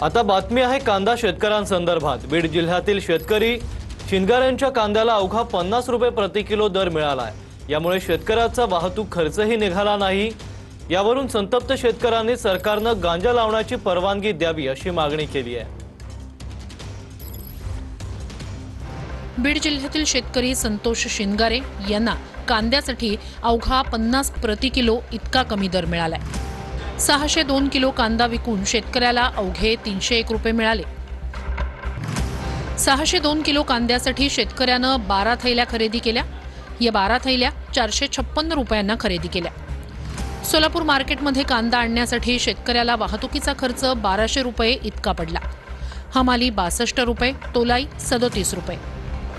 आता बातमी आहे कांदा शेतकऱ्यांसंदर्भात। बीड जिल्ह्यातील शेतकरी शिंगाऱ्यांच्या कांद्याला अवघा 50 रुपये प्रति किलो दर मिळालाय। यामुळे शेतकऱ्याचा वाहतूक खर्चही निघाला नाही। यावरून संतप्त शेतकऱ्यांनी सरकारनं गांजा लावण्याची परवानगी द्यावी अशी मागणी केली आहे। बीड जिल्ह्यातील शेतकरी संतोष शिंगारे यांना कांद्यासाठी अवघा 50 प्रति किलो इतका कमी दर मिळालाय। 602 किलो कांदा विकून शेतकऱ्याला अवघे 301 रुपये मिळाले। 602 किलो कांद्यासाठी शेतकऱ्यानं 12 थैल्या खरेदी केल्या। या 12 थैल्या 456 रुपयांना खरेदी केल्या। सोलापूर मार्केटमध्ये कांदा आणण्यासाठी शेतकऱ्याला वाहतुकीचा खर्च 1200 रुपये इतका पडला। हमाली 62 रुपये, तोलाई 37 रुपये,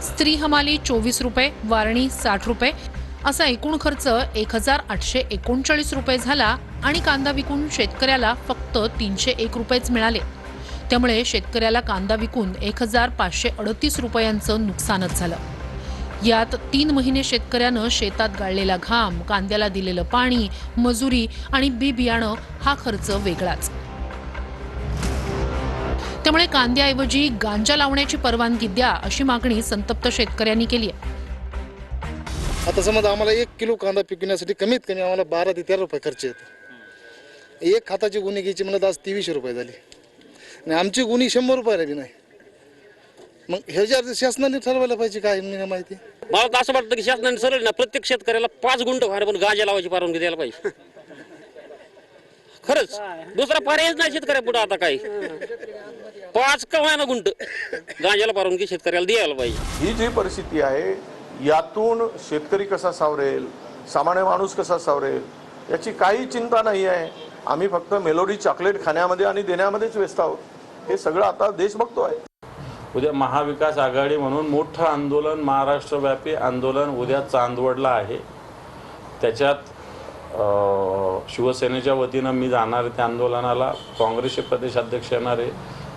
स्त्री हमाली 24 रुपये, वारणी 60 रुपये असा एकूण खर्च 1839 रुपये झाला आणि कांदा विकून शेतकऱ्याला फक्त 301 रुपयेच मिळाले। त्यामुळे शेतकऱ्याला कांदा विकून 1538 रुपयांचं नुकसानच झालं। यात 3 महिने शेतकऱ्यानं शेतात गाळलेला घाम, कांद्याला दिलेलं पाणी, मजुरी आणि बी बियाणं हा खर्च वेगळाच। त्यामुळे कांद्याऐवजी गांजा लावण्याची परवानगी द्या अशी मागणी संतप्त शेतकऱ्यांनी केली आहे। आता समजा आम्हाला 1 किलो कांदा पिकवण्यासाठी कमीत कमी आम्हाला 12 ते 13 रुपये खर्च येतो। एक खाताची गुणी घ्यायची म्हणलं आज 2300 रुपये झाली आणि आमची गुणी 100 रुपयाला बी नाही। मग ह्याच्यावर शासनाने ठरवायला पाहिजे काय नियम माहिती। मला तर असं वाटतं की शासनाने सरळ ना प्रत्येक शेतकऱ्याला 5 गुंठ व्हायला पण गांजा लावायची परवानगी द्यायला पाहिजे। खरंच दुसरा पर्यायच नाही शेतकऱ्यापुढे आता काही। 5 का व्हायना गुंठ गांजाला परवानगी शेतकऱ्याला द्यायला पाहिजे। ही जी परिस्थिती आहे यातून शेतकरी कसा सावरेल, सामान्य माणूस कसा सावरेल याची काही चिंता नाही आहे। आम्ही फक्त मेलोडी चॉकलेट खाण्यामध्ये आणि देण्यामध्येच व्यस्त आहोत। हे सगळं आता देश बघतोय। उद्या महाविकास आघाडी म्हणून मोठं आंदोलन, महाराष्ट्रव्यापी आंदोलन उद्या चांदवडला आहे। त्याच्यात शिवसेनेच्या वतीनं मी जाणार आहे त्या आंदोलनाला। काँग्रेसचे प्रदेशाध्यक्ष येणार आहे,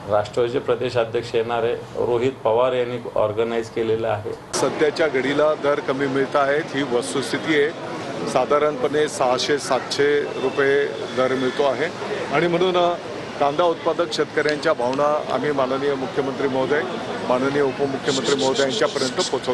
राष्ट्रवादीचे प्रदेशाध्यक्ष येणार आहे, रोहित पवार यांनी ऑर्गनाईज केलेलं आहे। सध्याच्या घडीला दर कमी मिळत आहेत ही वस्तुस्थिती आहे। साधारणपणे 600-700 रुपये दर मिळतो आहे आणि म्हणून कांदा उत्पादक शेतकऱ्यांच्या भावना आम्ही माननीय मुख्यमंत्री महोदय, माननीय उपमुख्यमंत्री महोदय यांच्यापर्यंत पोहोचवतो।